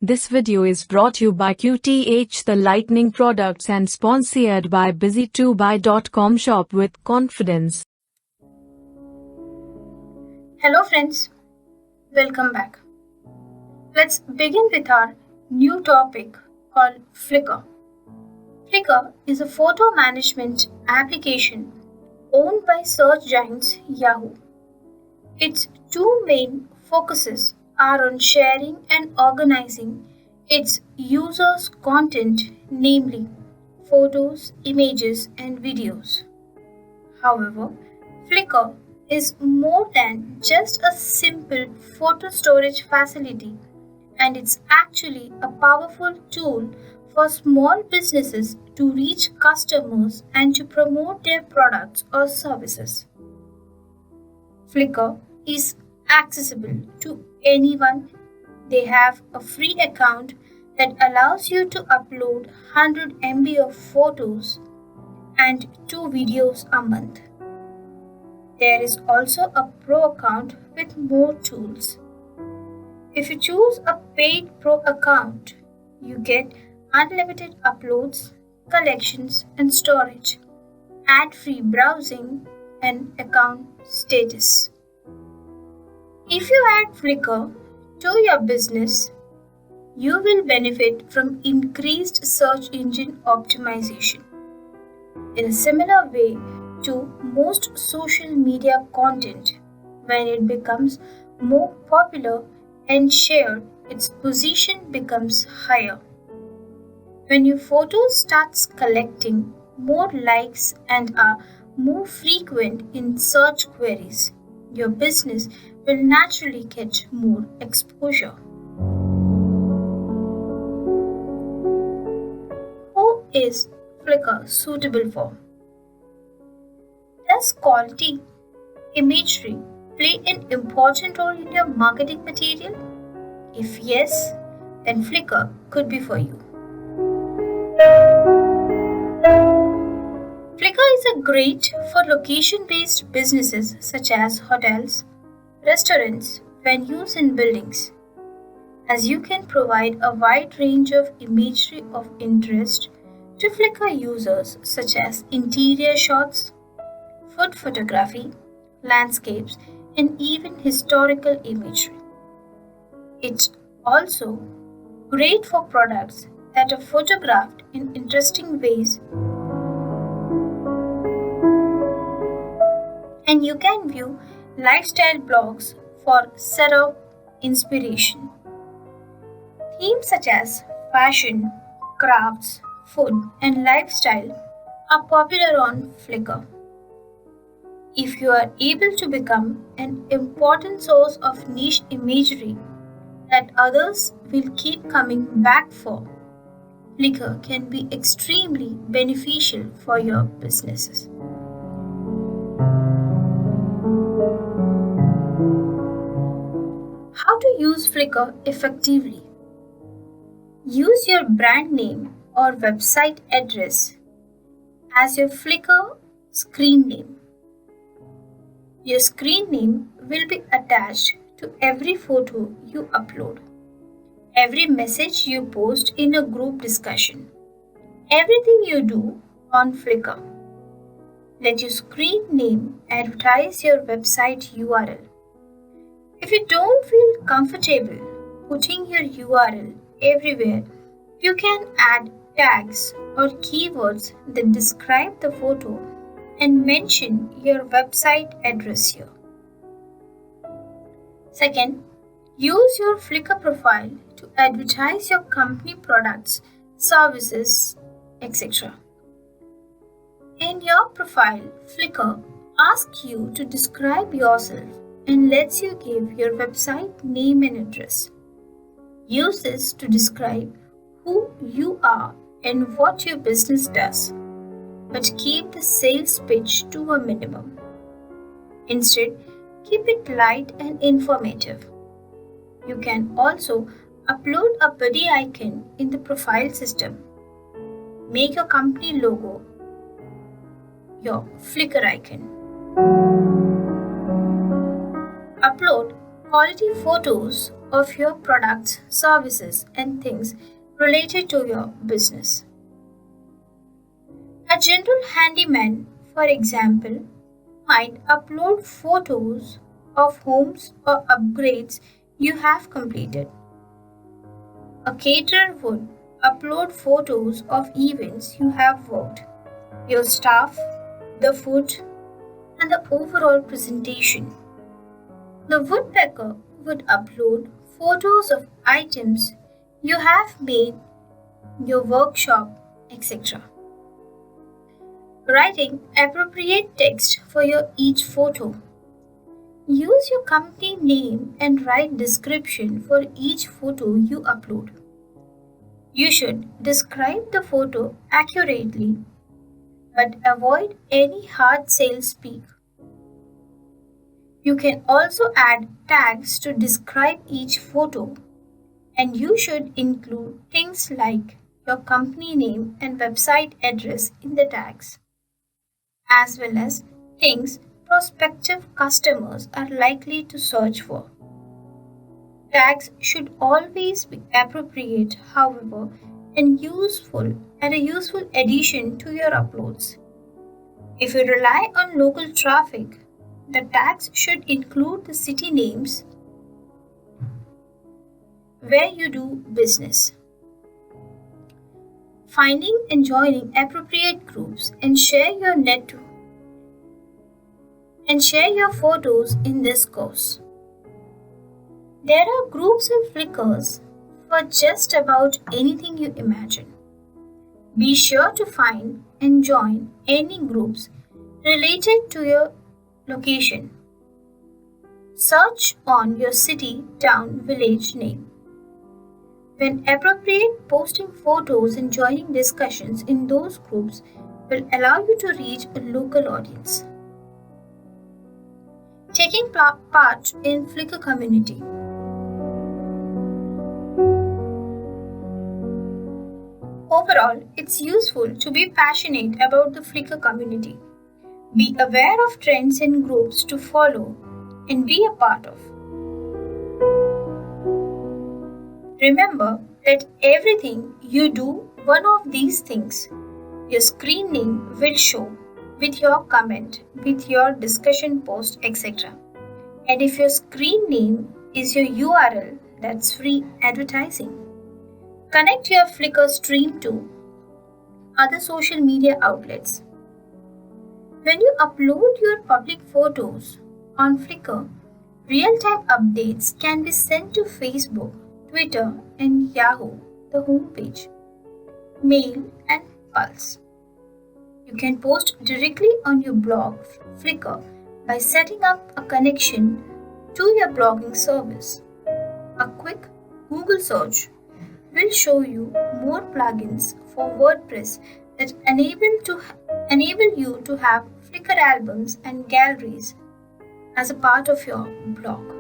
This video is brought to you by QTH The Lightning Products and sponsored by busy2buy.com. Shop with confidence. Hello friends, welcome back. Let's begin with our new topic called Flickr. Flickr is a photo management application owned by search giants Yahoo. Its two main focuses are on sharing and organizing its users' content, namely photos, images, and videos. However, Flickr is more than just a simple photo storage facility, and it's actually a powerful tool for small businesses to reach customers and to promote their products or services. Flickr is accessible to anyone. They have a free account that allows you to upload 100 MB of photos and 2 videos a month. There is also a pro account with more tools. If you choose a paid pro account, you get unlimited uploads, collections, and storage, ad-free browsing, and account status. If you add Flickr to your business, you will benefit from increased search engine optimization. In a similar way to most social media content, when it becomes more popular and shared, its position becomes higher. When your photos starts collecting more likes and are more frequent in search queries, your business will naturally get more exposure. Who is Flickr suitable for? Does quality imagery play an important role in your marketing material? If yes, then Flickr could be for you. Flickr is a great for location-based businesses such as hotels, restaurants, venues and buildings, as you can provide a wide range of imagery of interest to Flickr users such as interior shots, food photography, landscapes, and even historical imagery. It's also great for products that are photographed in interesting ways, and you can view lifestyle blogs for setup inspiration. Themes such as fashion, crafts, food, and lifestyle are popular on Flickr. If you are able to become an important source of niche imagery that others will keep coming back for, Flickr can be extremely beneficial for your businesses. How to use Flickr effectively? Use your brand name or website address as your Flickr screen name. Your screen name will be attached to every photo you upload, every message you post in a group discussion, everything you do on Flickr. Let your screen name advertise your website URL. If you don't feel comfortable putting your URL everywhere, you can add tags or keywords that describe the photo and mention your website address here. Second, use your Flickr profile to advertise your company products, services, etc. In your profile, Flickr asks you to describe yourself and lets you give your website name and address. Use this to describe who you are and what your business does, but keep the sales pitch to a minimum. Instead, keep it light and informative. You can also upload a buddy icon in the profile system. Make your company logo your Flickr icon. Upload quality photos of your products, services, and things related to your business. A general handyman, for example, might upload photos of homes or upgrades you have completed. A caterer would upload photos of events you have worked, your staff, the food, and the overall presentation. The woodpecker would upload photos of items you have made, your workshop, etc. Writing appropriate text for your each photo. Use your company name and write description for each photo you upload. You should describe the photo accurately but avoid any hard sales speak. You can also add tags to describe each photo, and you should include things like your company name and website address in the tags, as well as things prospective customers are likely to search for. Tags should always be appropriate, however, and a useful addition to your uploads. If you rely on local traffic, the tags should include the city names where you do business. Finding and joining appropriate groups and share your photos in this course. There are groups and Flickrs for just about anything you imagine. Be sure to find and join any groups related to your location. Search on your city, town, village name. When appropriate, posting photos and joining discussions in those groups will allow you to reach a local audience. Taking part in Flickr community. Overall, it's useful to be passionate about the Flickr community. Be aware of trends and groups to follow and be a part of. Remember that everything you do one of these things, your screen name will show with your comment, with your discussion post, etc. And if your screen name is your URL, that's free advertising. Connect your Flickr stream to other social media outlets. When you upload your public photos on Flickr, real-time updates can be sent to Facebook, Twitter, and Yahoo, the homepage, Mail, and Pulse. You can post directly on your blog Flickr by setting up a connection to your blogging service. A quick Google search will show you more plugins for WordPress that enable you to have Flickr albums and galleries as a part of your blog.